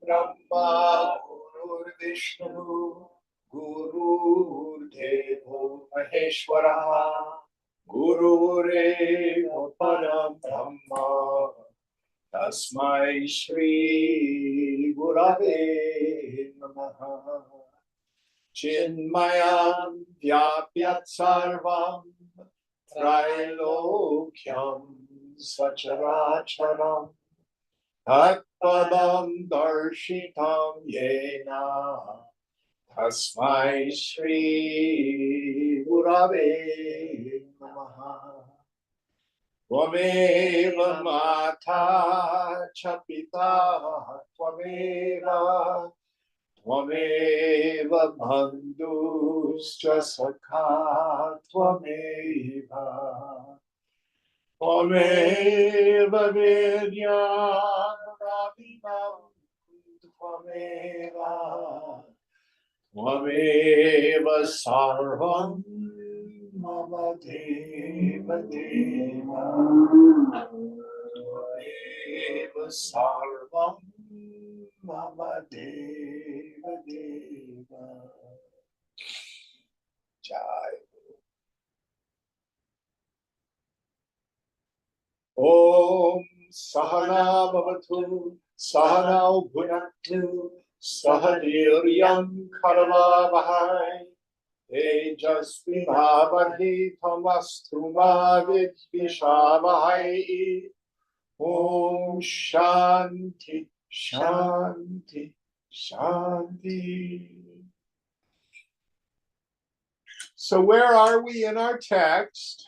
Brahma Guru Vishnu Guru Devo Maheshwara Guru Reva Param Brahma Tasmai Shri Gurave Namaha Chinmayam Vyapyat Sarvam Trailokyam Sacharacharam Tatpadam Darshitam Yena Tasmai Shri Gurave Namaha Tvameva Mata Chapita Tvameva Tvameva Bandhuscha Sakha Tvameva Tvameva Vidyam Ravinam Tvameva Tvameva Sarvam Mama Deva Deva Tvameva Sarvam Mama Deva Deva Jai Om Sahana Bhavatu Sahana Bhunaktu Sahaviryam Karavavahai Tejasvinavadhi Tamastu Ma Vidvishavahai Om Shanti Shanti Shanti. So where are we in our text?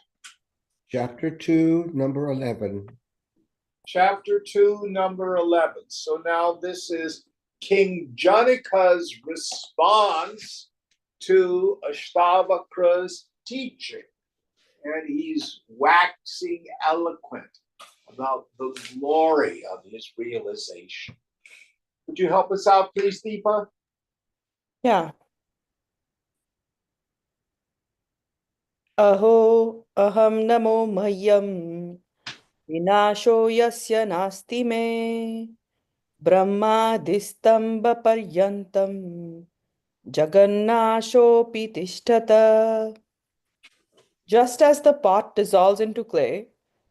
Chapter 2, number 11. Chapter 2, number 11. So now this is King Janaka's response to Ashtavakra's teaching. And he's waxing eloquent about the glory of his realization. Would you help us out, please, Deepa? Yeah. Aho aham namo mahyam vinasho yasya nasti me brahmadistamba paryantam jagannashopi tishtata. Just as the pot dissolves into clay,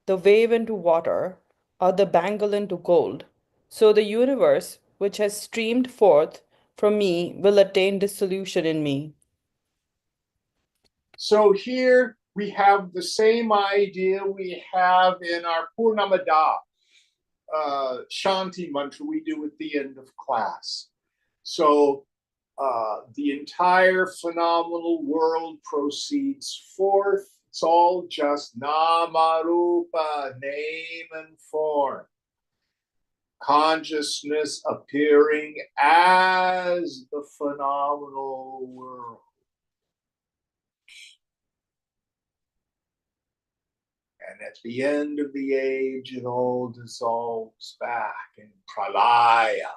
the wave into water, or the bangle into gold, so the universe, which has streamed forth from me, will attain dissolution in me. So here we have the same idea we have in our Purnamada Shanti mantra we do at the end of class. So the entire phenomenal world proceeds forth. It's all just Namarupa, name and form. Consciousness appearing as the phenomenal world. And at the end of the age, it all dissolves back in pralaya.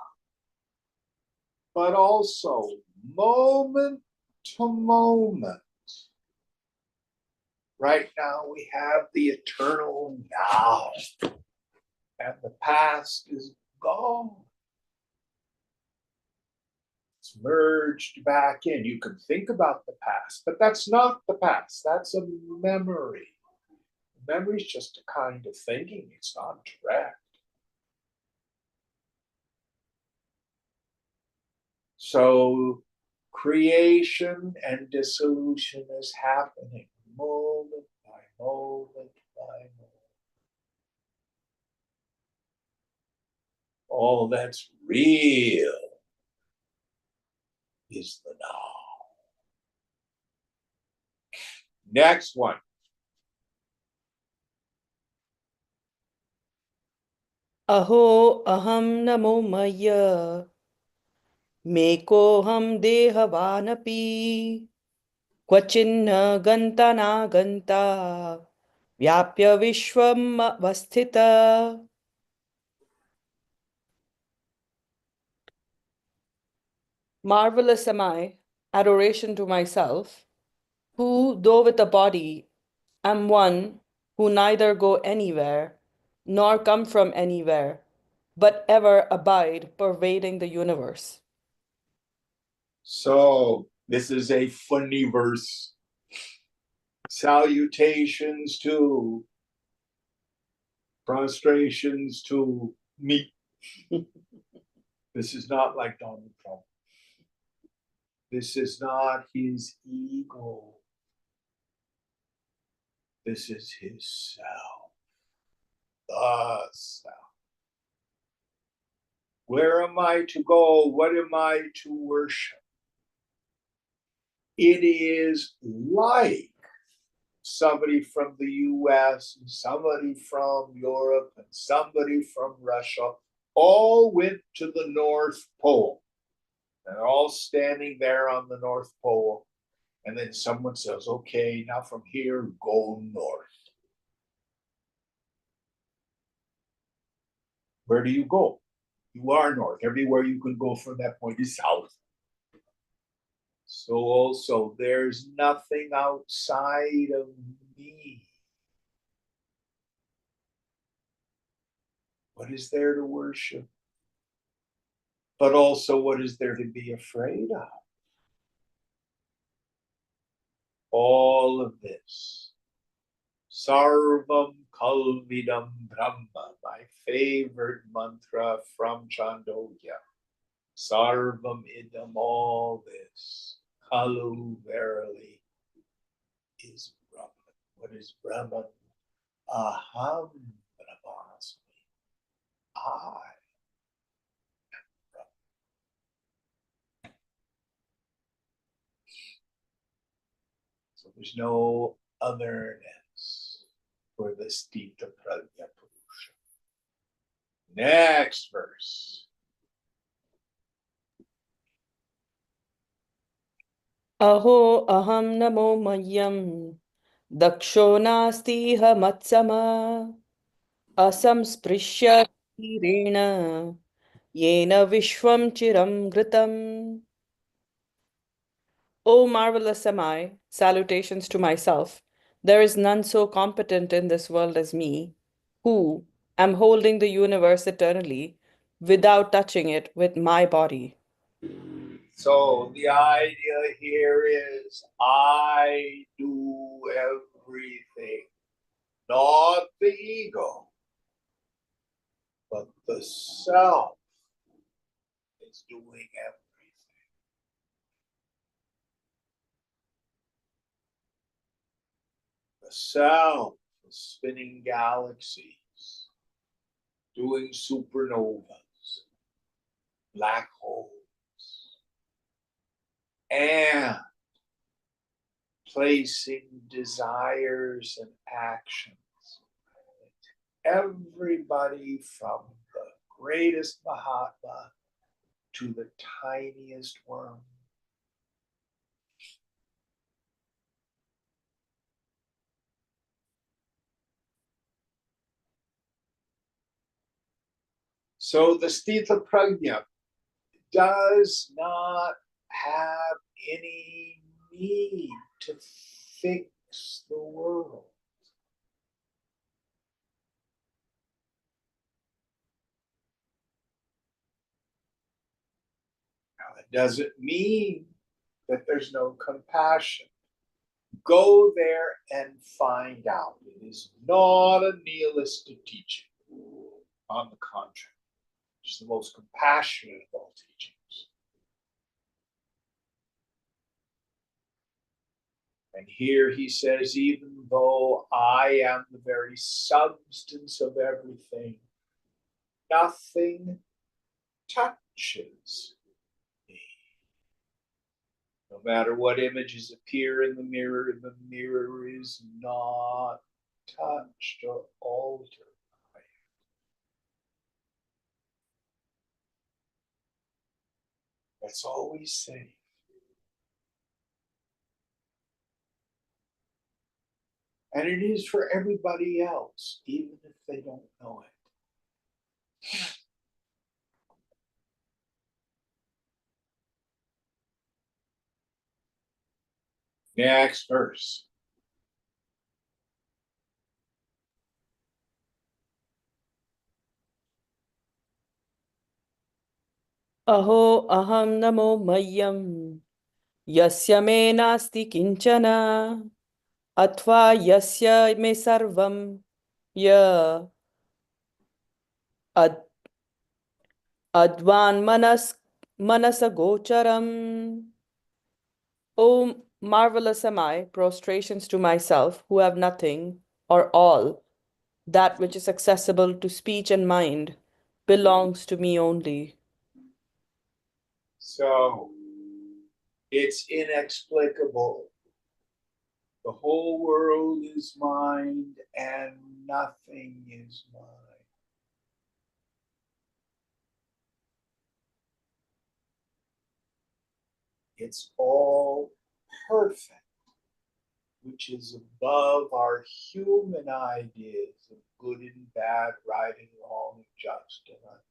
But also, moment to moment. Right now, we have the eternal now. And the past is gone. It's merged back in. You can think about the past, but that's not the past. That's a memory. Memory is just a kind of thinking. It's not direct. So creation and dissolution is happening moment by moment by moment. All that's real is the now. Next one. Aho aham namo maya Mekoham dehavanapi Kvachinna ganta na ganta Vyapya vishvam vasthita. Marvelous am I, adoration to myself, who, though with a body, am one who neither go anywhere nor come from anywhere, but ever abide pervading the universe. So this is a funny verse. Salutations to, prostrations to me. This is not like Donald Trump. This is not his ego. This is his self, the self. Where am I to go? What am I to worship? It is like somebody from the US and somebody from Europe and somebody from Russia all went to the North Pole. They're all standing there on the North Pole. And then someone says, okay, now from here, go north. Where do you go? You are north. Everywhere you can go from that point is south. So also, there's nothing outside of me. What is there to worship? But also, what is there to be afraid of? All of this. Sarvam Kalvidam Brahma, my favorite mantra from Chandogya. Sarvam Idam, all this. Kalu, verily, is Brahman. What is Brahman? Aham Brahmasmi. I. So there's no otherness for the Stita Prajna Purusha. Next verse. Aho aham namo mayam daksho nastiha matsama asamsprishya tirena yena vishwam chiram gritam. O marvelous am I, salutations to myself. There is none so competent in this world as me, who am holding the universe eternally without touching it with my body. So the idea here is I do everything, not the ego, but the self is doing everything. The self is spinning galaxies, doing supernovas, black holes, and placing desires and actions. Everybody from the greatest Mahatma to the tiniest worm. So the Stita Prajna does not have any need to fix the world. Now, it doesn't mean that there's no compassion. Go there and find out. It is not a nihilistic teaching. On the contrary, it's the most compassionate of all teachings. And here he says, even though I am the very substance of everything, nothing touches me. No matter what images appear in the mirror is not touched or altered by it. That's always safe. And it is for everybody else, even if they don't know it. Next verse. Aho aham namo mayyam yasya me nasti kinchana atva yasya me sarvam ya ad advan manasa gocharam. O marvelous am I, prostrations to myself, who have nothing or all, that which is accessible to speech and mind belongs to me only. So it's inexplicable. The whole world is mind and nothing is mine. It's all perfect, which is above our human ideas of good and bad, right and wrong, just and unjust.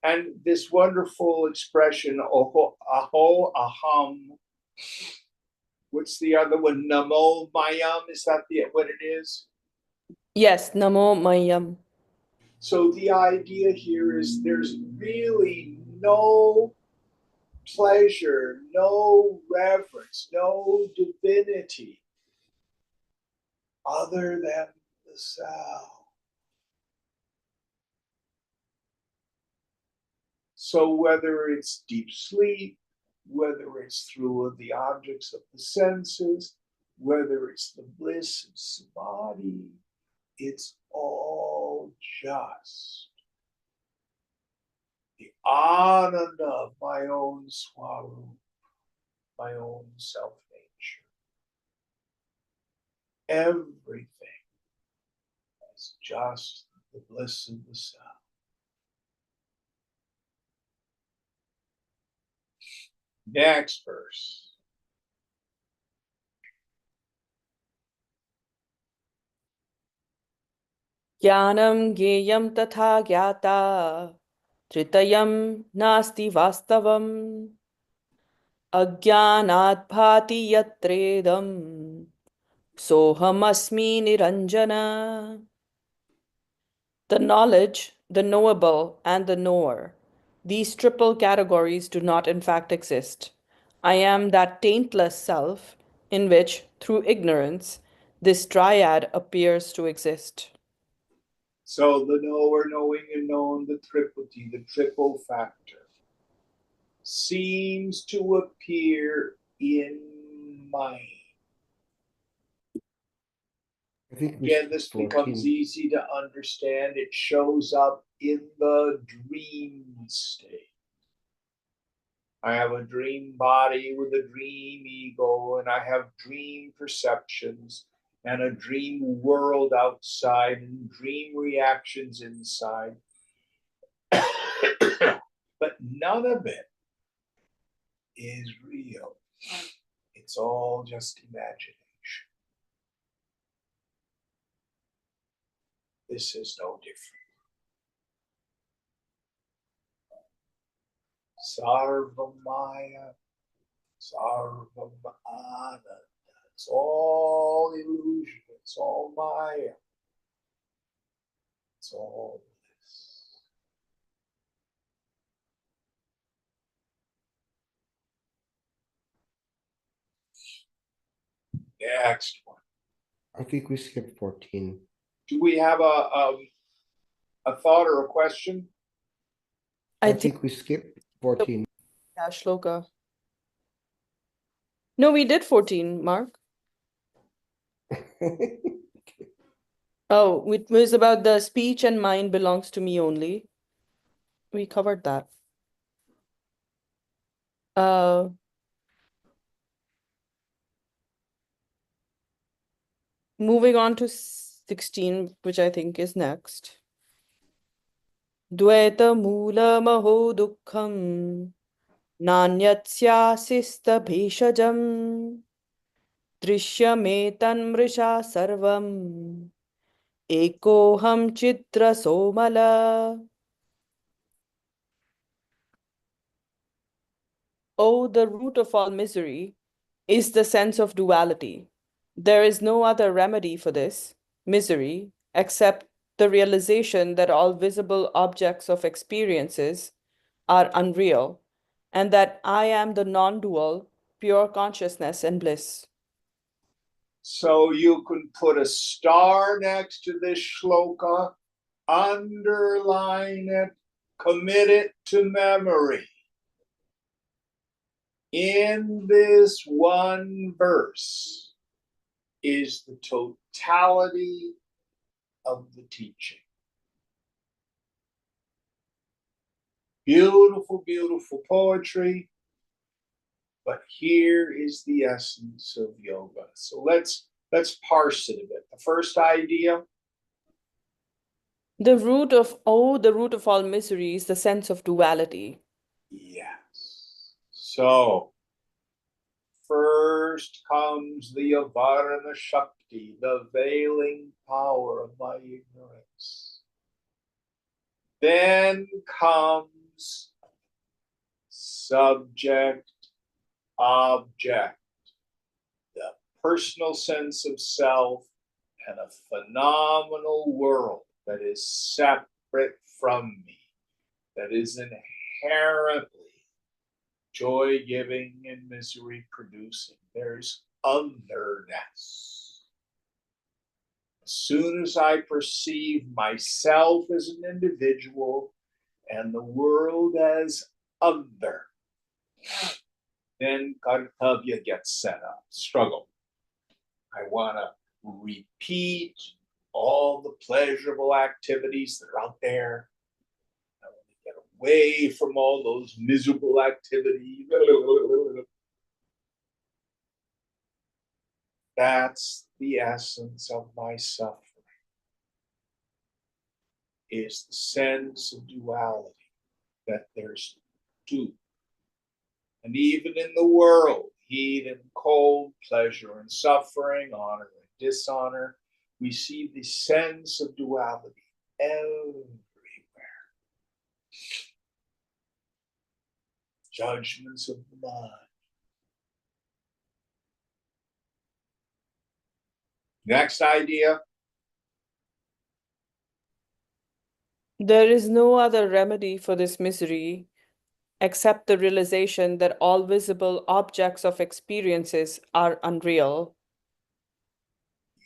And this wonderful expression, aho, aham, what's the other one? Namo mayam, is that what it is? Yes, namo mayam. So the idea here is there's really no pleasure, no reverence, no divinity other than the self. So whether it's deep sleep, whether it's through the objects of the senses, whether it's the bliss of samadhi, it's all just the ananda of my own swarup, my own self nature. Everything is just the bliss of the self. Next verse. Jnanam gyeyam tatha gyata tritayam nasti vastavam ajnanat bhati yatredam soham asmi niranjana. The knowledge, the knowable, and the knower. These triple categories do not in fact exist. I am that taintless self in which, through ignorance, this triad appears to exist. So the knower, knowing, and known, the triplety, the triple factor, seems to appear in mind. I think we Again, skipped this becomes 14. easy to understand. It shows up in the dream state. I have a dream body with a dream ego, and I have dream perceptions and a dream world outside and dream reactions inside. But none of it is real. It's all just imagination. This is no different. Sarvamaya, Sarvamananda. It's all illusion. It's all Maya. It's all this. Next one. I think we skipped 14. Do we have a thought or a question? I think we skipped 14. Yeah, shloka. No, we did 14, Mark. Oh, it was about the speech and mind belongs to me only. We covered that. Uh, Moving on to 16, which I think is next. Dvaita mula maho dukkham nanyatsyasista bheshajam drishyame sarvam ekoham chitra somala. Oh, the root of all misery is the sense of duality. There is no other remedy for this misery except the realization that all visible objects of experiences are unreal and that I am the non dual, pure consciousness and bliss. So you can put a star next to this shloka, underline it, commit it to memory. In this one verse is the totality of the teaching. Beautiful, beautiful poetry, but here is the essence of yoga. So let's parse it a bit. The first idea. The root of all misery is the sense of duality. Yes. So first comes the avarana shakti, the veiling power of my ignorance. Then comes subject, object, the personal sense of self, and a phenomenal world that is separate from me, that is inherently joy-giving and misery-producing. There's otherness. As soon as I perceive myself as an individual and the world as other, then kartavya gets set up, struggle. I want to repeat all the pleasurable activities that are out there. I want to get away from all those miserable activities. That's the essence of my suffering, is the sense of duality, that there's two. And even in the world, heat and cold, pleasure and suffering, honor and dishonor, we see the sense of duality everywhere. Judgments of the mind. Next idea. There is no other remedy for this misery except the realization that all visible objects of experiences are unreal.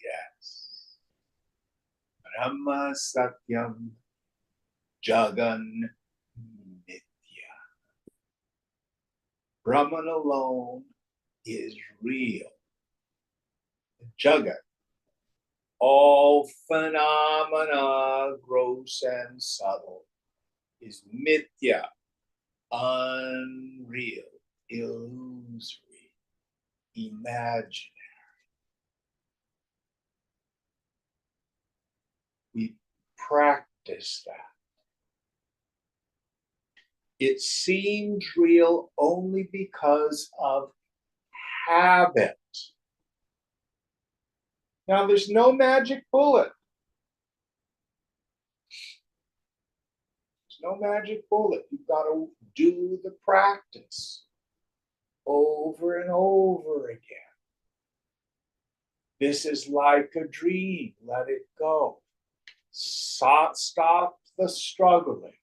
Yes. Brahma Satyam Jagan Nitya. Brahman alone is real. Jagat, all phenomena, gross and subtle, is mithya, unreal, illusory, imaginary. We practice that. It seems real only because of habit. Now, there's no magic bullet. There's no magic bullet. You've got to do the practice over and over again. This is like a dream. Let it go. Stop the struggling.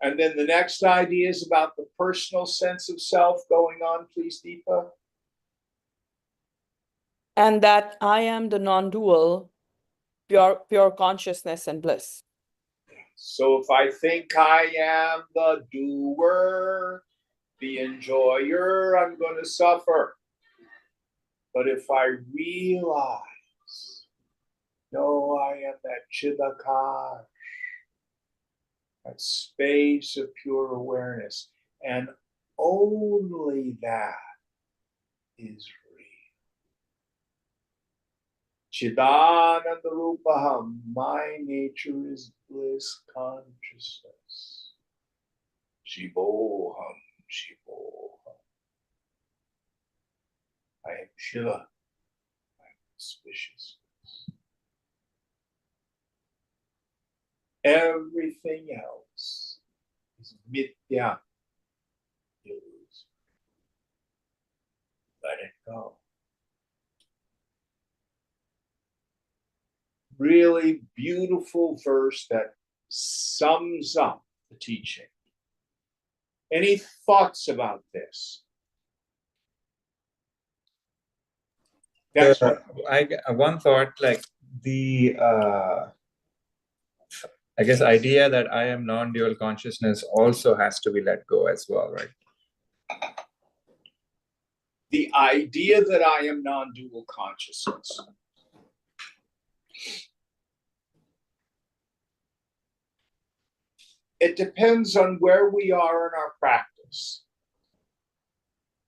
And then the next idea is about the personal sense of self going on, please, Deepa. And that I am the non-dual, pure consciousness and bliss. So if I think I am the doer, the enjoyer, I'm going to suffer. But if I realize, no, I am that Chidakash, that space of pure awareness, and only that is real. Chidananda Rupaham, my nature is bliss consciousness. Shivoham, Shivoham. I am pure, I am auspicious. Everything else is mithya, illusion. Let it go. Really beautiful verse that sums up the teaching. Any thoughts about this? Next one. One thought, like the I guess idea that I am non-dual consciousness also has to be let go as well, right? The idea that I am non-dual consciousness. It depends on where we are in our practice.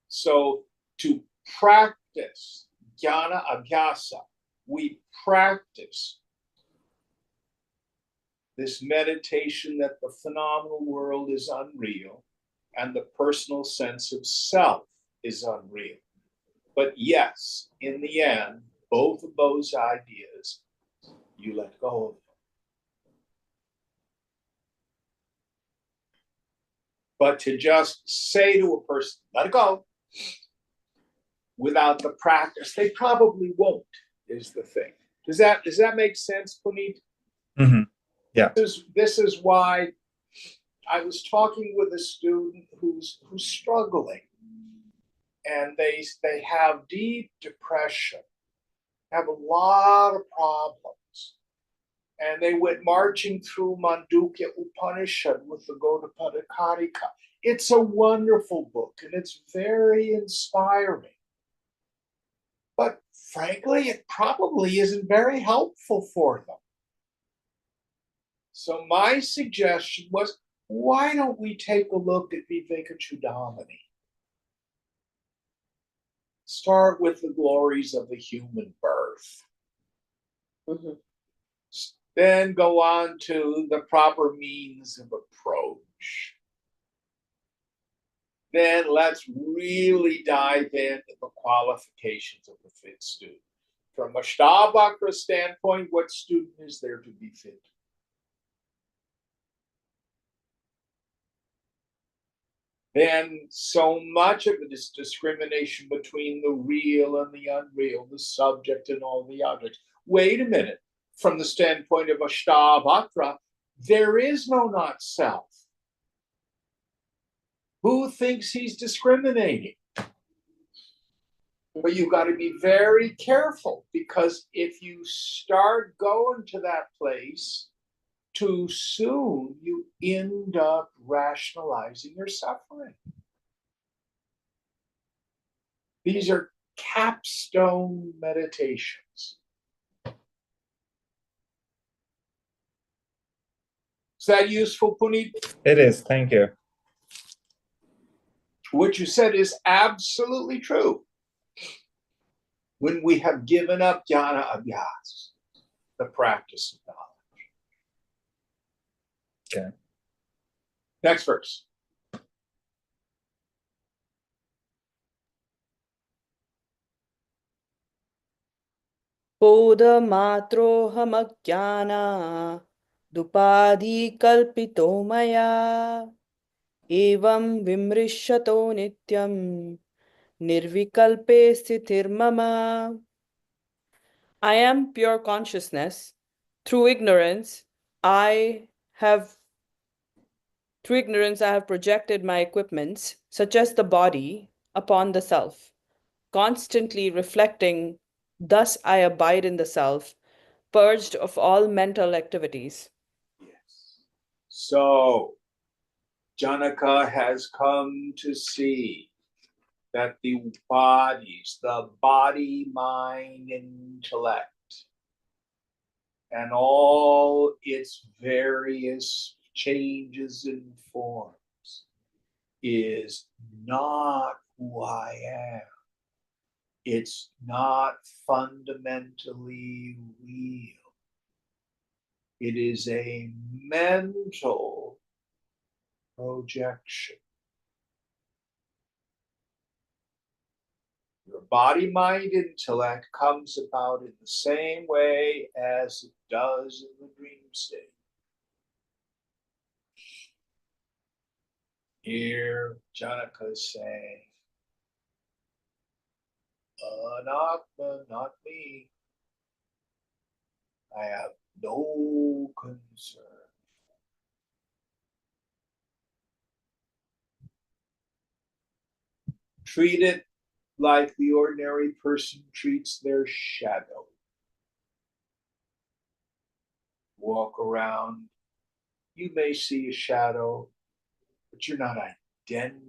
So to practice jnana abhyasa, we practice this meditation that the phenomenal world is unreal and the personal sense of self is unreal. But yes, in the end, both of those ideas, you let go of them. But to just say to a person, let it go, without the practice, they probably won't, is the thing. Does that make sense, Puneet? Mm-hmm. Yeah. This is why I was talking with a student who's struggling, and they have deep depression, have a lot of problems, and they went marching through Mandukya Upanishad with the Gaudapada Karika. It's a wonderful book, and it's very inspiring. But frankly, it probably isn't very helpful for them. So my suggestion was, why don't we take a look at Vivekachudamani? Start with the glories of the human birth. Mhm. Then go on to the proper means of approach. Then let's really dive into the qualifications of a fit student. From a Ashtavakra standpoint, what student is there to be fit? Then so much of it is discrimination between the real and the unreal, the subject and all the objects. Wait a minute. From the standpoint of Ashtavakra, there is no not self. Who thinks he's discriminating? But you've got to be very careful, because if you start going to that place too soon, you end up rationalizing your suffering. These are capstone meditations. Is that useful, Puneet? It is. Thank you. What you said is absolutely true. When we have given up jnana abhyas, the practice of knowledge. Okay. Next verse. बोधमात्रोऽहमज्ञानादुपाधिकल्पितो मया एवं विमृश्यतो नित्यं निर्विकल्पे स्थितिर्मम. I am pure consciousness. Through ignorance, I have projected my equipments, such as the body, upon the self, constantly reflecting. Thus I abide in the self, purged of all mental activities. Yes. So, Janaka has come to see that the bodies, the body, mind, intellect, and all its various changes and forms is not who I am. It's not fundamentally real. It is a mental projection. Your body, mind, intellect comes about in the same way as it does in the dream state. Here, Janaka is saying, Anatma, not me. I have no concern. Treat it like the ordinary person treats their shadow. Walk around, you may see a shadow, but you're not identified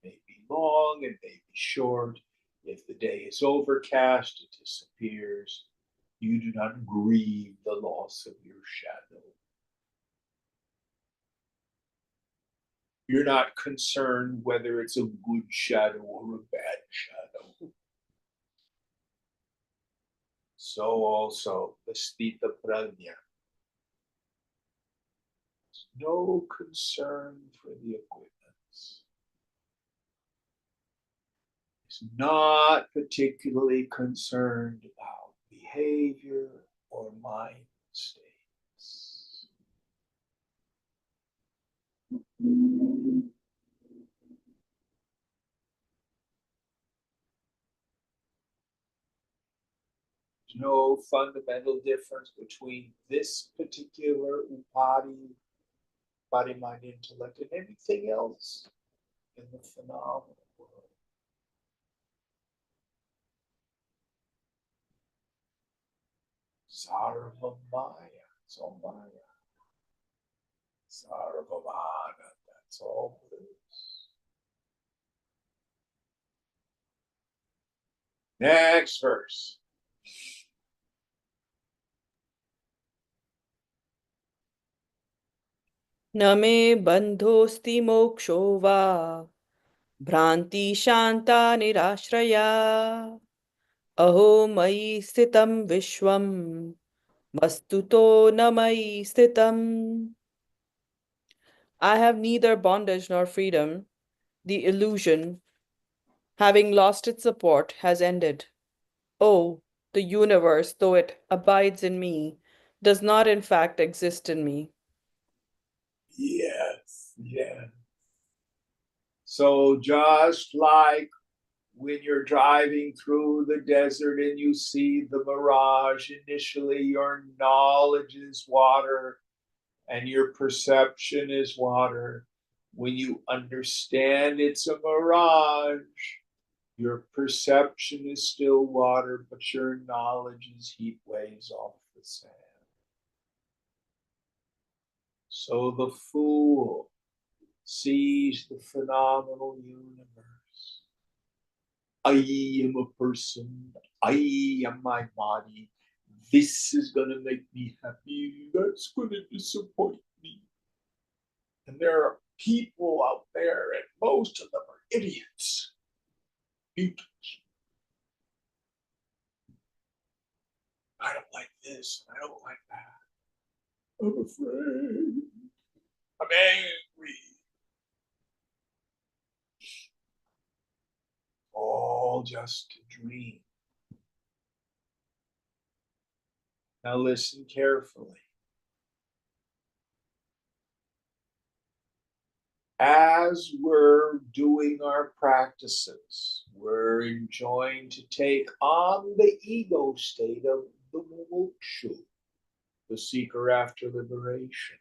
with it. It may be long, it may be short. If the day is overcast, it disappears. You do not grieve the loss of your shadow. You're not concerned whether it's a good shadow or a bad shadow. So also the Stita Prajna. No concern for the equipments. Is not particularly concerned about behavior or mind states. There's no fundamental difference between this particular upadi, body, mind, intellect, and anything else in the phenomenal world. Sarva Maya, it's all Maya. Sarvamana, that's all it is. Next verse. न मे बन्धोऽस्ति मोक्षो वा भ्रान्ति शान्ता निराश्रया अहो मयि स्थितं विश्वं वस्तुतो न मयि स्थितम्. I have neither bondage nor freedom. The illusion, having lost its support, has ended. Oh, the universe, though it abides in me, does not in fact exist in me. Yes, yes. So just like when you're driving through the desert and you see the mirage, initially your knowledge is water and your perception is water. When you understand it's a mirage, your perception is still water, but your knowledge is heat waves off the sand. So the fool sees the phenomenal universe. I am a person. I am my body. This is going to make me happy. That's going to disappoint me. And there are people out there, and most of them are idiots. I don't like this. I don't like that. I'm afraid. I'm angry. All just a dream. Now listen carefully. As we're doing our practices, we're enjoying to take on the ego state of the mumukshu, the seeker after liberation.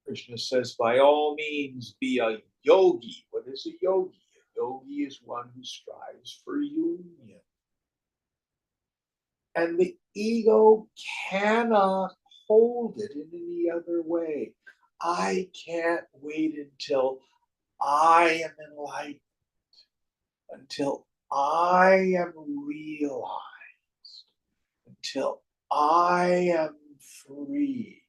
Krishna says, by all means, be a yogi. What is a yogi? A yogi is one who strives for union. And the ego cannot hold it in any other way. I can't wait until I am enlightened, until I am realized, until I am free.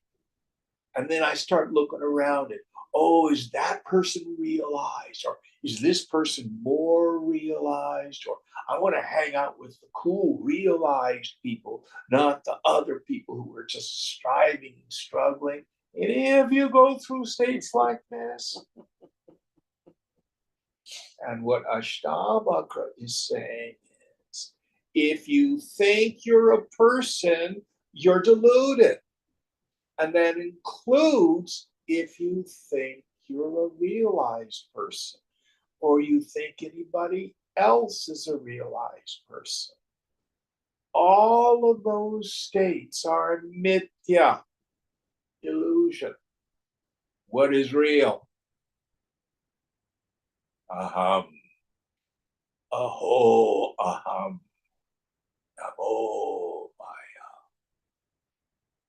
And then I start looking around at oh, is that person realized? Or is this person more realized? Or I want to hang out with the cool, realized people, not the other people who are just striving and struggling. And if you go through states like this, and what Ashtavakra is saying is, if you think you're a person, you're deluded. And that includes if you think you're a realized person, or you think anybody else is a realized person. All of those states are mithya, illusion. What is real? Aham. Aho aham. Namo maya.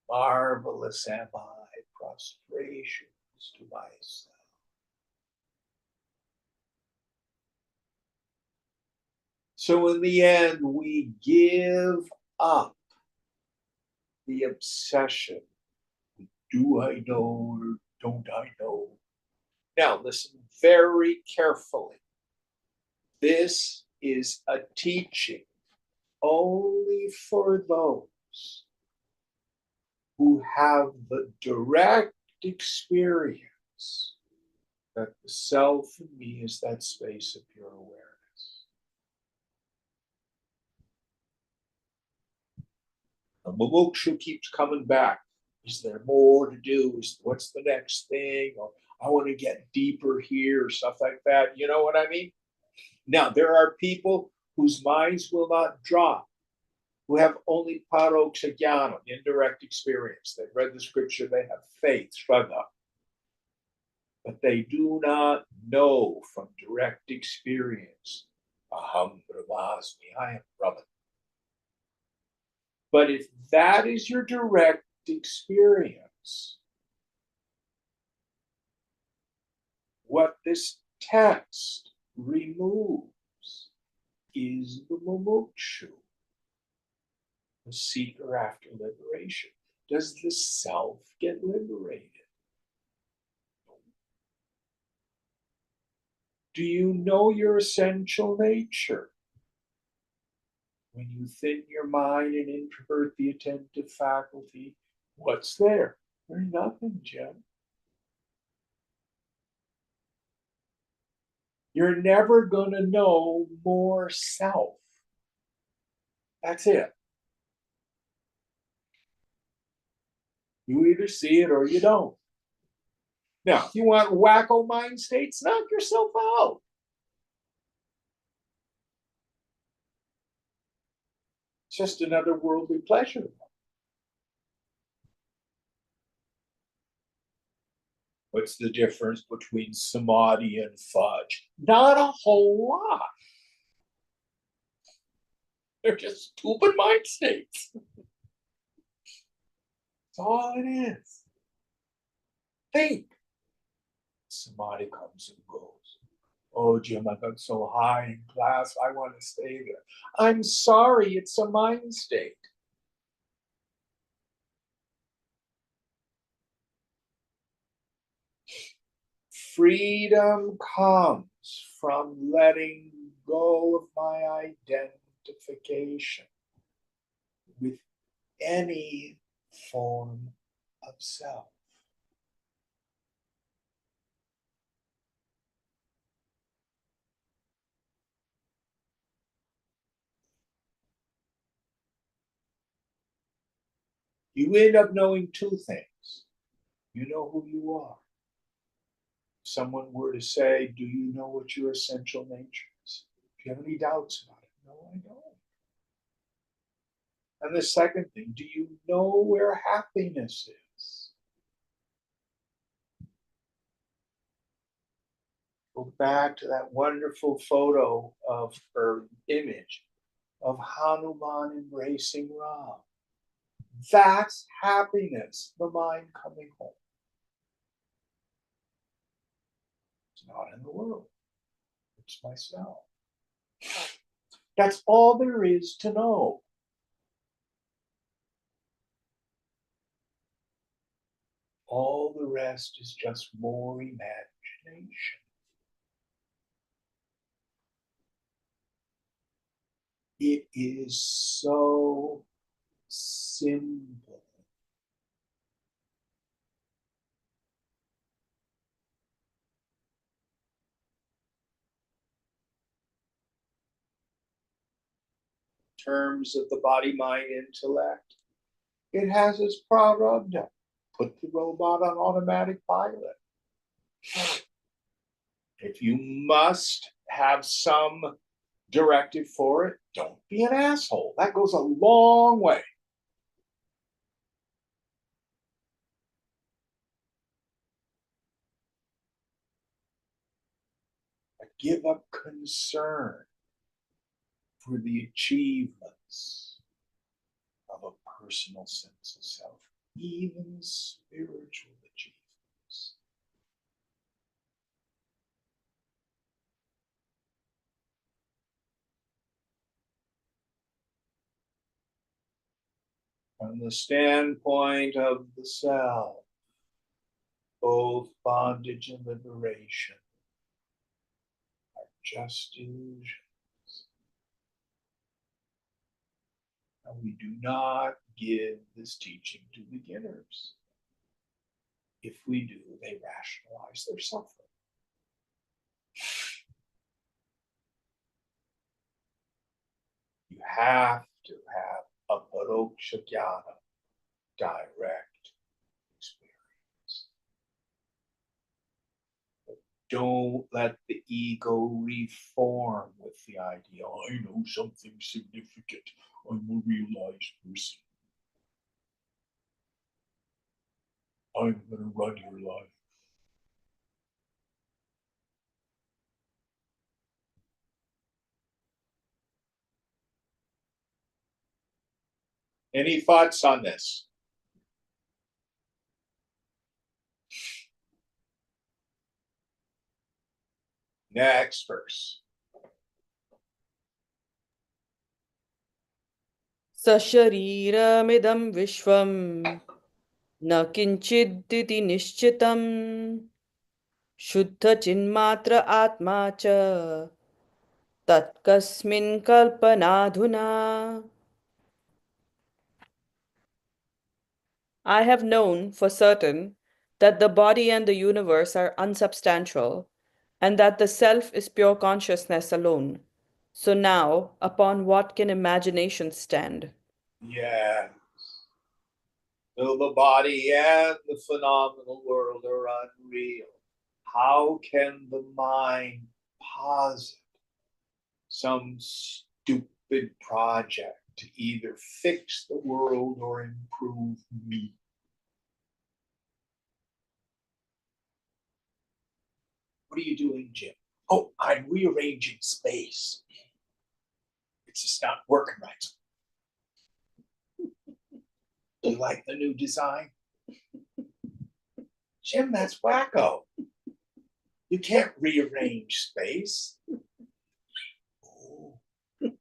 Marvelous am I, prostrations to myself. So in the end, we give up the obsession. Do I know or don't I know? Now, listen very carefully. This is a teaching only for those who have the direct experience that the self in me is that space of pure awareness. The mumukshu keeps coming back. Is there more to do? What's the next thing? Or I want to get deeper here, or stuff like that. You know what I mean? Now, there are people whose minds will not drop, who have only paroksha jnana, indirect experience. They've read the scripture, they have faith, shraddha. But they do not know from direct experience, aham brahmasmi, I am Brahman. But if that is your direct experience, what this text removes is the mumukshu, the seeker after liberation. Does the self get liberated? Do you know your essential nature? When you thin your mind and introvert the attentive faculty, what's there? There's nothing, Jim. You're never going to know more self. That's it. You either see it or you don't. Now, if you want wacko mind states, knock yourself out. It's just another worldly pleasure. What's the difference between samadhi and fudge? Not a whole lot. They're just stupid mind states. That's all it is. Think. Samadhi comes and goes. Oh, Jim, I got so high in class, I want to stay there. I'm sorry, it's a mind state. Freedom comes from letting go of my identification with any form of self. You end up knowing two things. You know who you are. If someone were to say, do you know what your essential nature is? Do you have any doubts about it? No, I don't. And the second thing, do you know where happiness is? Go back to that wonderful photo of her image of Hanuman embracing Ram. That's happiness, the mind coming home. It's not in the world. It's myself. That's all there is to know. All the rest is just more imagination. It is so simple. In terms of the body, mind, intellect, it has its prarabdha. Put the robot on automatic pilot. If you must have some directive for it, don't be an asshole. That goes a long way. Give up concern for the achievements of a personal sense of self, even spiritual achievements. From the standpoint of the self, both bondage and liberation are just illusions. And we do not give this teaching to beginners. If we do, they rationalize their suffering. You have to have a paroksha jnana, direct experience. But don't let the ego reform with the idea, I know something significant. I'm a realized person. I'm going to run your life. Any thoughts on this? Next verse. Sashariramiddam vishvam na kinchidditi nishchitam shuddha chinmatra atma cha tatkasmin kalpanadhuna. I have known for certain that the body and the universe are unsubstantial, and that the self is pure consciousness alone. So now, upon what can imagination stand? Yes. Though the body and the phenomenal world are unreal, how can the mind posit some stupid project to either fix the world or improve me? What are you doing, Jim? Oh, I'm rearranging space. It's just not working right. Do you like the new design? Jim, that's wacko. You can't rearrange space. Oh. Do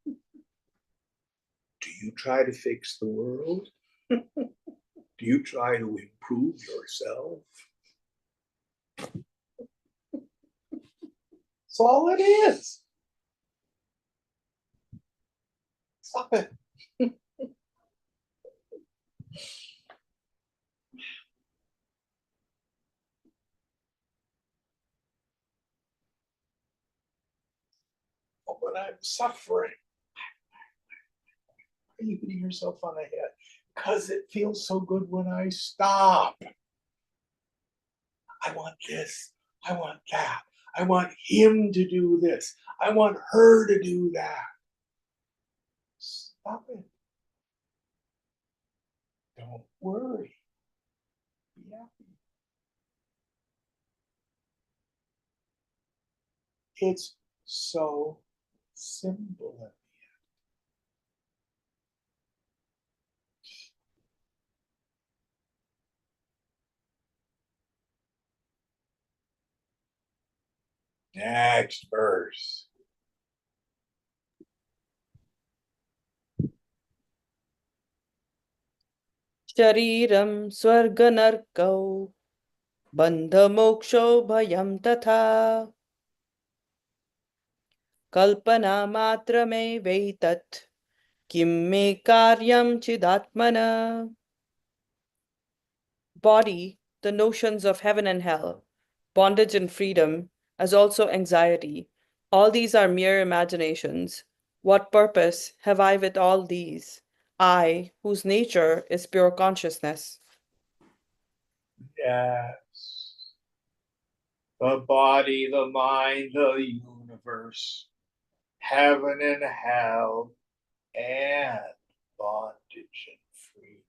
you try to fix the world? Do you try to improve yourself? That's all it is. Stop it. Oh, but I'm suffering. Why are you hitting yourself on the head? Because it feels so good when I stop. I want this. I want that. I want him to do this. I want her to do that. Stop it. Don't worry. Be happy. It's so simple. Next verse. Shariram swarganarkau bandha-moksho bhayam tatha. Kalpana matrame veitat kim me karyam chidatmana. Body, the notions of heaven and hell, bondage and freedom, as also anxiety, all these are mere imaginations. What purpose have I with all these? I, whose nature is pure consciousness. Yes. The body, the mind, the universe, heaven and hell, and bondage and freedom.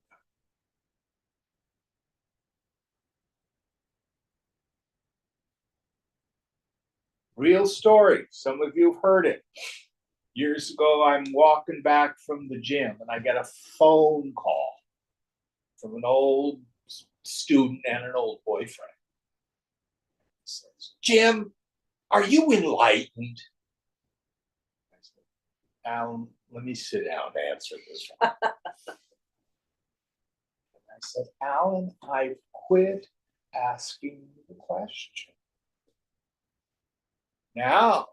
Real story. Some of you have heard it. Years ago, I'm walking back from the gym and I get a phone call from an old student and an old boyfriend. He says, Jim, are you enlightened? I said, Alan, let me sit down to answer this one. I said, Alan, I quit asking the question. Now,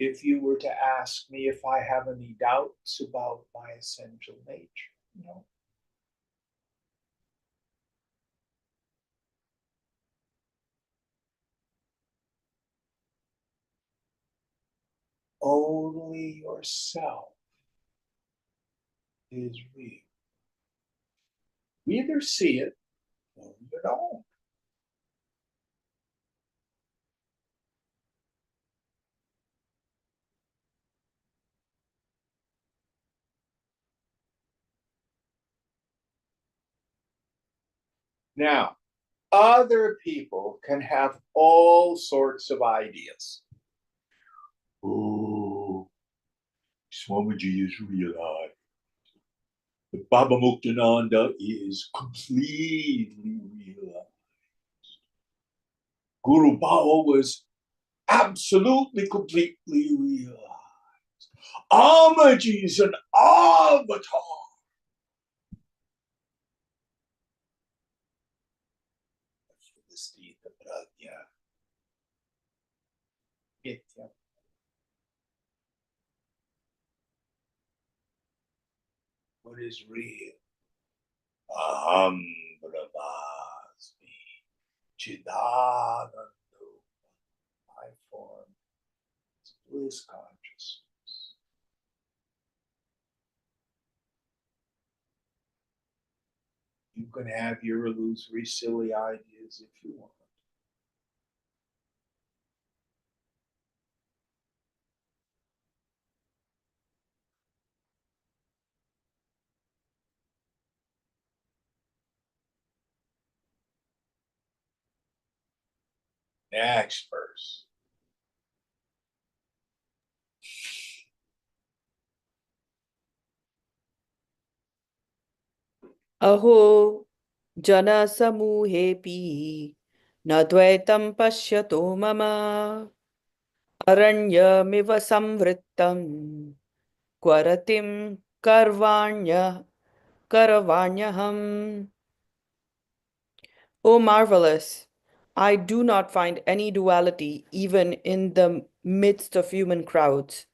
if you were to ask me if I have any doubts about my essential nature, no. Only yourself is real. We either see it or you don't. Now, other people can have all sorts of ideas. Oh, Swamiji is realized. But Baba Muktananda is completely realized. Guru Baba was absolutely, completely realized. Amaji is an avatar. What is real? Aham Brahmasmi Chidananda. My form is bliss consciousness. You can have your illusory, silly ideas if you want. Next verse. Aho jana samuhepi nadvaitam pashyato mama aranyamiva samvrittam kwaratim karavanyaham. Oh, marvelous! I do not find any duality even in the midst of human crowds.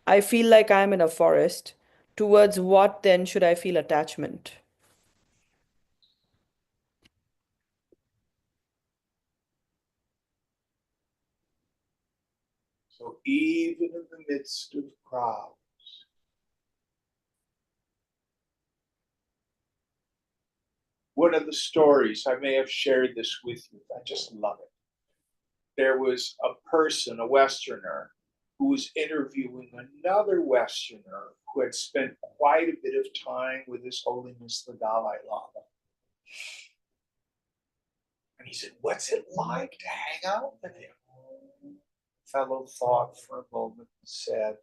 I feel like I am in a forest. Towards what then should I feel attachment? So even in the midst of crowds, one of the stories, I may have shared this with you, I just love it. There was a person, a Westerner, who was interviewing another Westerner who had spent quite a bit of time with His Holiness the Dalai Lama. And he said, what's it like to hang out with him? Fellow thought for a moment and said,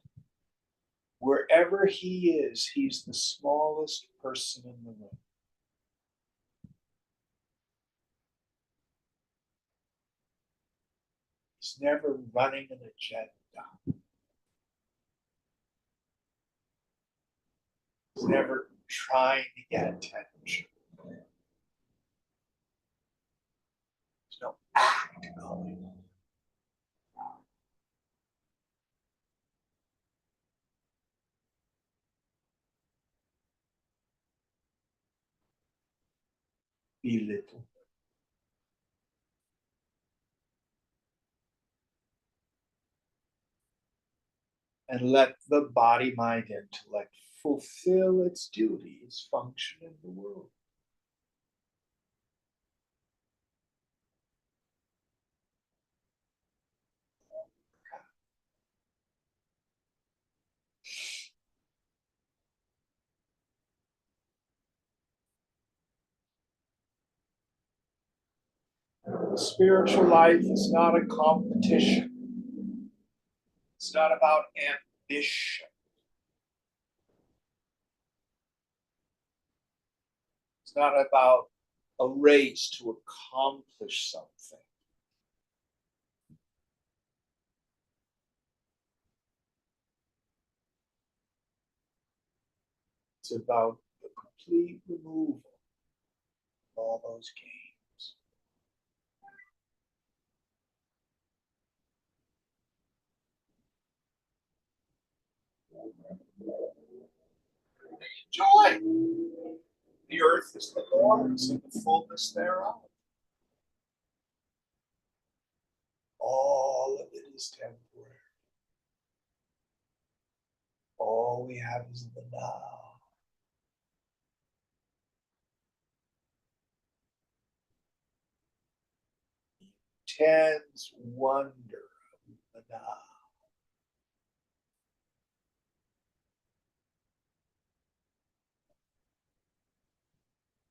wherever he is, he's the smallest person in the room. He's never running an agenda. He's never trying to get attention. There's no going. Be little. And let the body, mind, intellect fulfill its duties, function in the world. Spiritual life is not a competition. It's not about ambition. It's not about a race to accomplish something. It's about the complete removal of all those games. Enjoy. The earth is the Lord's and the fullness thereof. All of it is temporary. All we have is the now. Intense wonder of the now.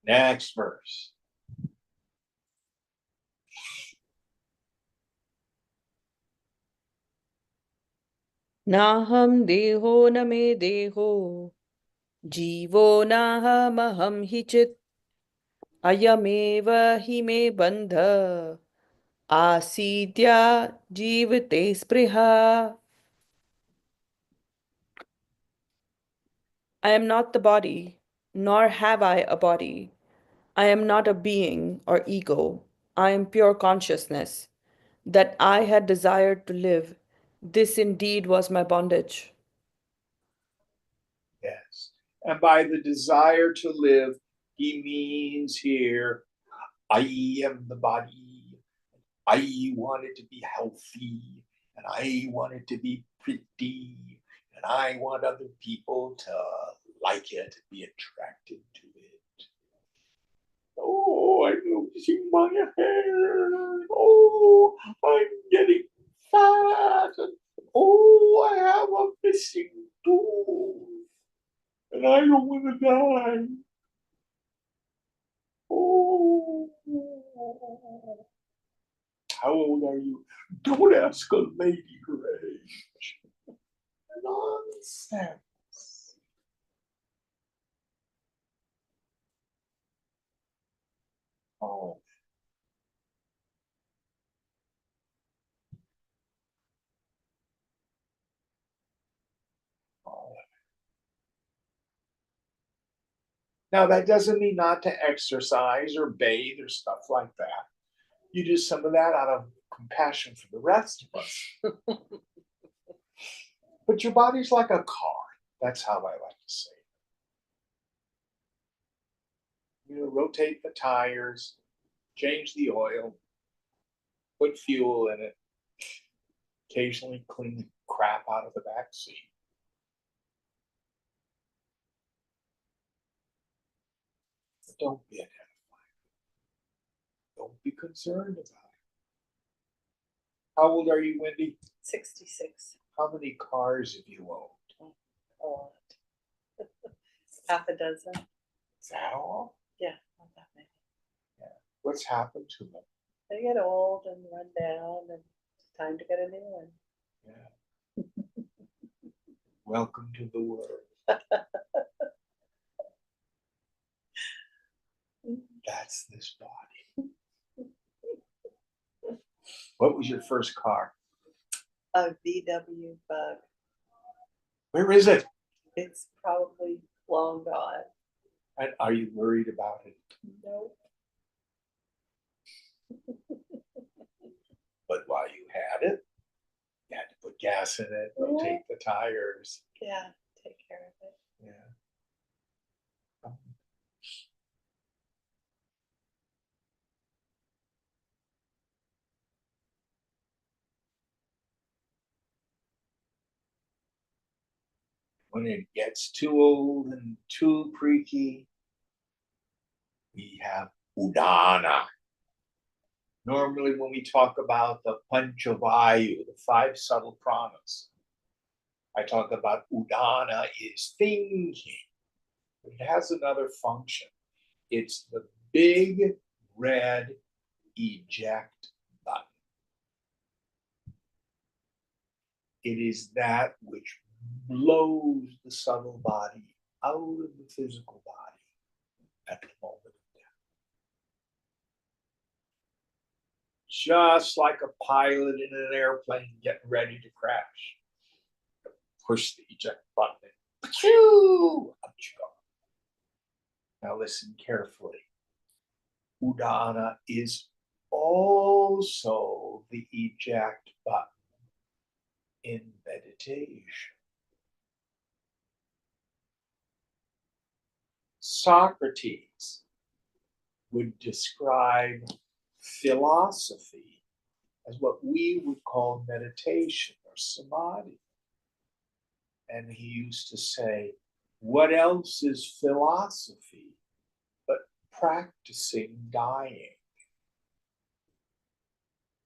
Next verse. Naham deho na me deho, jivo nahamaham hichit, ayameva hi me bandha, asidya jivate spriha. I am not the body, nor have I a body. I am not a being or ego. I am pure consciousness. That I had desired to live, this indeed was my bondage. Yes. And by the desire to live, he means here, I am the body. I want it to be healthy. And I want it to be pretty. And I want other people to like it, be attracted to it. Oh, I'm losing my hair. Oh, I'm getting fat. And oh, I have a missing tooth. And I don't want to die. Oh. How old are you? Don't ask a lady her age. Nonsense. Oh. Oh. Now, that doesn't mean not to exercise or bathe or stuff like that. You do some of that out of compassion for the rest of us. But your body's like a car. That's how I like to say it. You know, rotate the tires, change the oil, put fuel in it, occasionally clean the crap out of the back seat. But don't be identified. Don't be concerned about it. How old are you, Wendy? 66. How many cars have you owned? A lot. Half a dozen. Is that all? Yeah, not that many. What's happened to them? They get old and run down, and it's time to get a new one. Yeah. Welcome to the world. That's this body. What was your first car? A VW Bug. Where is it? It's probably long gone. And are you worried about it? Nope. But while you had it, you had to put gas in it, rotate the tires. Yeah, take care of it. Yeah. When it gets too old and too creaky, we have udana. Normally, when we talk about the Panchavayu, the five subtle pranas, I talk about udana is thinking. But it has another function. It's the big red eject button. It is that which blows the subtle body out of the physical body at the moment of death. Just like a pilot in an airplane getting ready to crash. Push the eject button and phew, up you go. Now listen carefully. Udana is also the eject button in meditation. Socrates would describe philosophy as what we would call meditation or samadhi. And he used to say, what else is philosophy but practicing dying?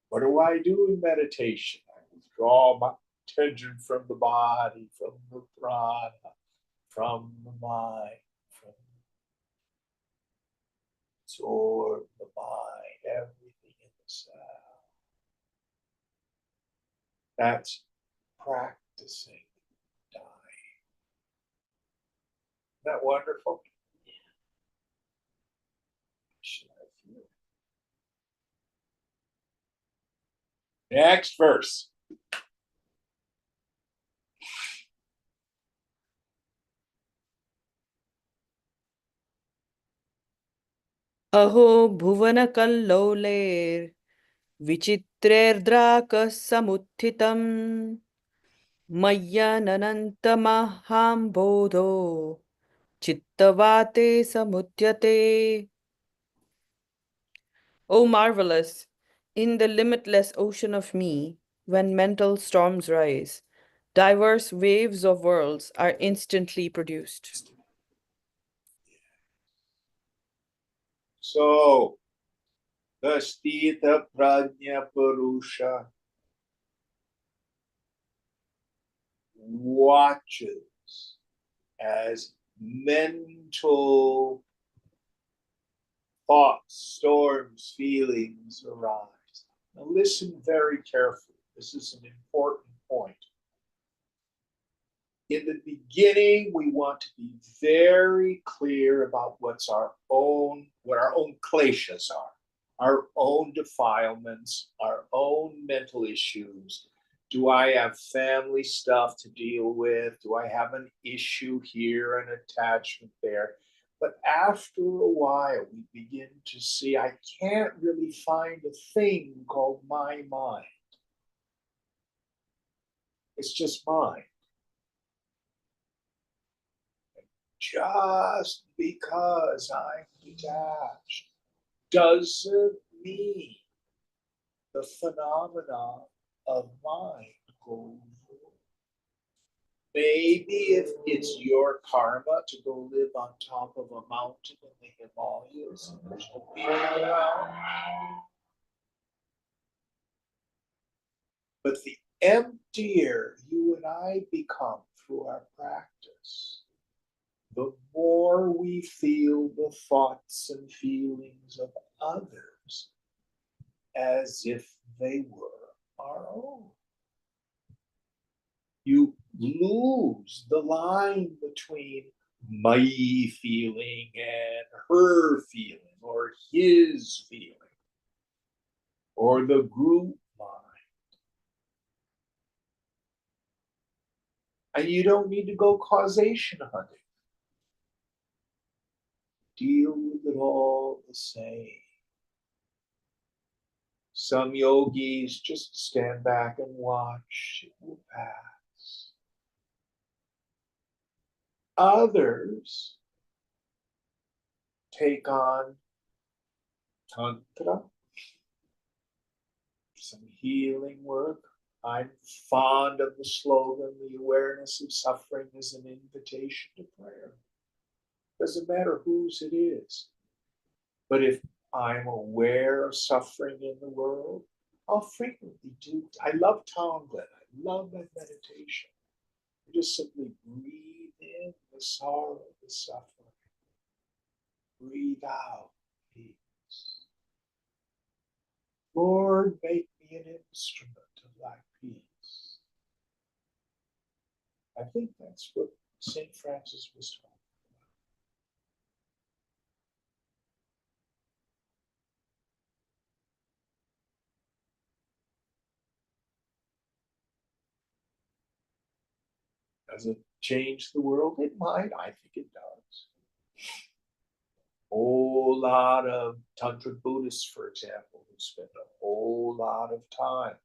What do I do in meditation? I withdraw my attention from the body, from the prana, from the mind, from absorb the mind, everything in the cell. That's practicing dying. Isn't that wonderful? Next verse. अहो भुवनकल्लोलेर् विचित्रेर्द्राकसमुत्थितम् मय्यनन्तमहाम्बोधो चित्तवाते समुद्यते. O marvelous, in the limitless ocean of me, when mental storms rise, diverse waves of worlds are instantly produced. So, the Sthita Prajna Purusha watches as mental thoughts, storms, feelings arise. Now listen very carefully. This is an important point. In the beginning, we want to be very clear about what our own kleshas are, our own defilements, our own mental issues. Do I have family stuff to deal with? Do I have an issue here, an attachment there? But after a while, we begin to see I can't really find a thing called my mind. It's just mine. Just because I'm detached doesn't mean the phenomena of mind goes away. Maybe if it's your karma to go live on top of a mountain in the Himalayas and there's no people around. But the emptier you and I become through our practice, the more we feel the thoughts and feelings of others as if they were our own. You lose the line between my feeling and her feeling, or his feeling, or the group mind. And you don't need to go causation hunting. Deal with it all the same. Some yogis just stand back and watch. It will pass. Others take on tantra, some healing work. I'm fond of the slogan, the awareness of suffering is an invitation to prayer. Doesn't matter whose it is. But if I'm aware of suffering in the world, I'll frequently do. I love Tonglen. I love that meditation. You just simply breathe in the sorrow, the suffering. Breathe out peace. Lord, make me an instrument of thy peace. I think that's what St. Francis was talking about. Does it change the world? It might. I think it does. Whole lot of Tantric Buddhists, for example, who spend a whole lot of time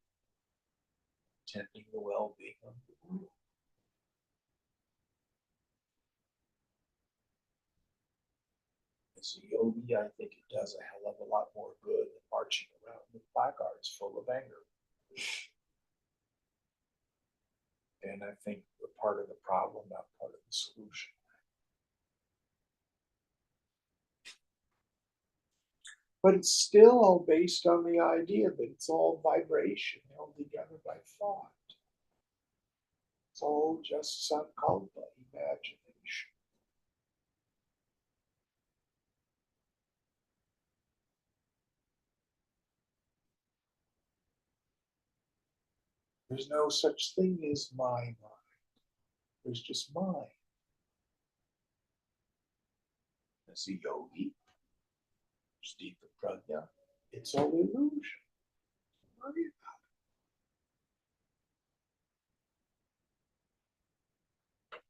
tending the well-being of the world. As a yogi, I think it does a hell of a lot more good than marching around with placards full of anger. And I think we're part of the problem, not part of the solution. But it's still all based on the idea that it's all vibration held together by thought. It's all just sankalpa, imagination. There's no such thing as my mind. There's just mind. As a yogi, deepa prajna, it's all illusion. Worry about it.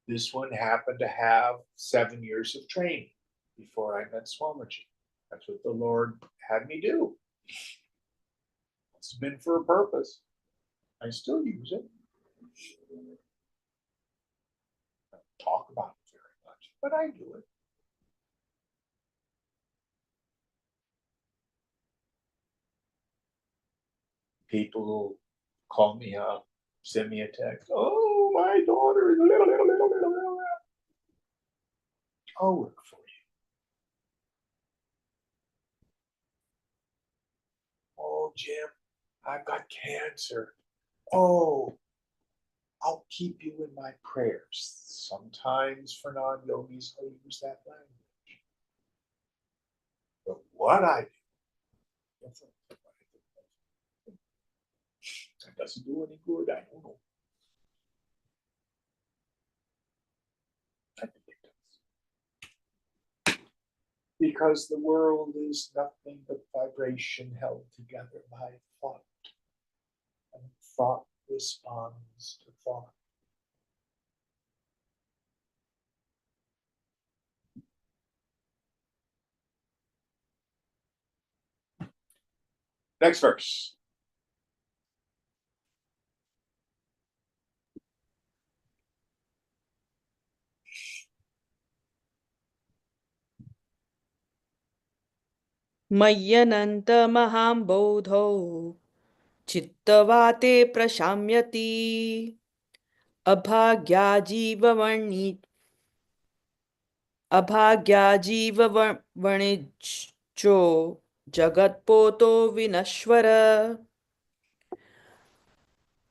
This one happened to have 7 years of training before I met Swamiji. That's what the Lord had me do. It's been for a purpose. I still use it. I don't talk about it very much, but I do it. People will call me up, send me a text. Oh, my daughter is little. I'll work for you. Oh, Jim, I've got cancer. Oh, I'll keep you in my prayers. Sometimes for non-yogis, I'll use that language. But what I do, that doesn't do any good. I don't know. I think it does. Because the world is nothing but vibration held together by thought. And thought responds to thought. Next verse. मय्यनन्तमहाम्बोधौ चित्तवाते प्रशाम्यति अभाग्याजीववणिज्यो जगत्पोतो विनश्वर.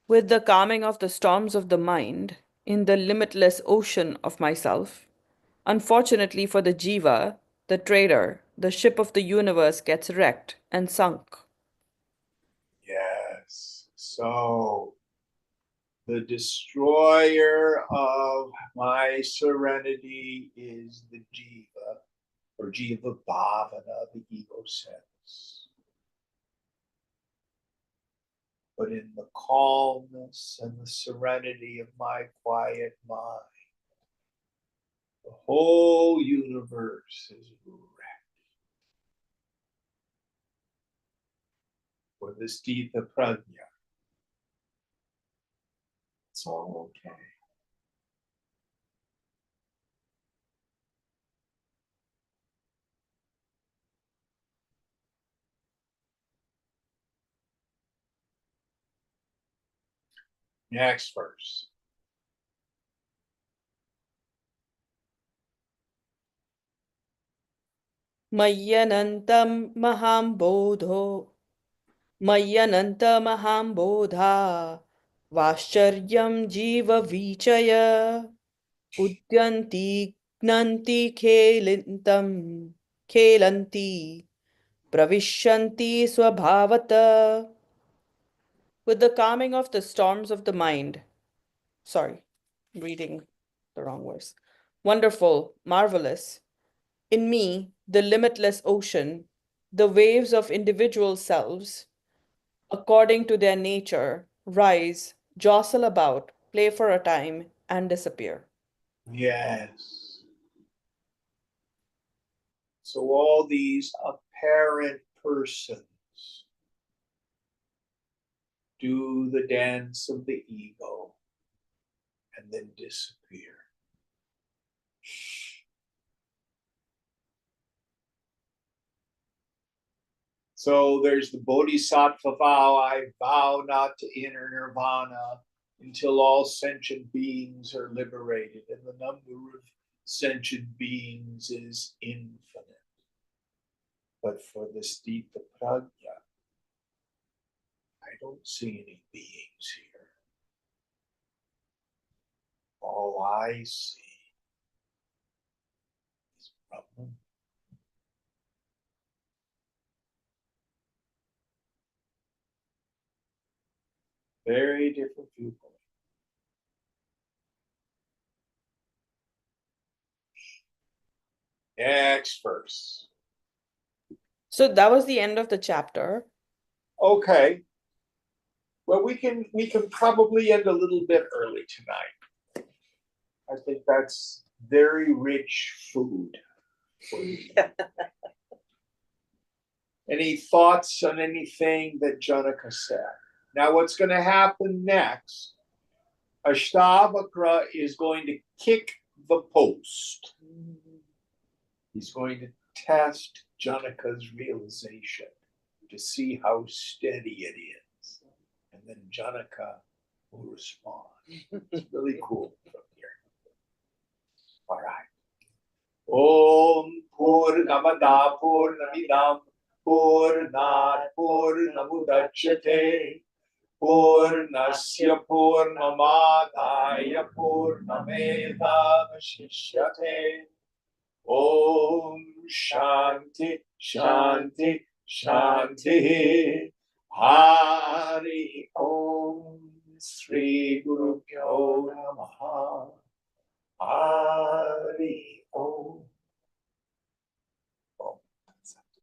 With the calming of the storms of the mind in the limitless ocean of myself, unfortunately for the jiva, the trader, the ship of the universe gets wrecked and sunk. Yes. So the destroyer of my serenity is the jiva, or jiva bhavana, the ego sense. But in the calmness and the serenity of my quiet mind, The whole universe is wrecked. For this Gita Prajna, it's all okay. Next verse. Mayyanantam mahambodho. Mayyananta Vascharyam jiva vichaya. Udyanti gnanti khelanti pravishyanti swabhavata. With the calming of the storms of the mind. Sorry, reading the wrong verse. Wonderful, marvelous. In me, the limitless ocean, the waves of individual selves, according to their nature, rise, jostle about, play for a time, and disappear. Yes. So all these apparent persons do the dance of the ego and then disappear. So there's the Bodhisattva vow, I vow not to enter nirvana until all sentient beings are liberated, and the number of sentient beings is infinite. But for this Gita Prajna, I don't see any beings here. All I see is Brahman. Very different viewpoint. Next verse. So that was the end of the chapter. Okay. Well, we can probably end a little bit early tonight. I think that's very rich food for you. Any thoughts on anything that Janaka said? Now, what's going to happen next? Ashtavakra is going to kick the post. He's going to test Janaka's realization to see how steady it is. And then Janaka will respond. It's really cool from here. All right. Om Purnamada Purnamidam Purnat Purnamudachyate Purnasya Purnamadaya Purnamedavashishyate. Om Shanti Shanti Shanti. Hari Om Sri Guru Pyo Namaha.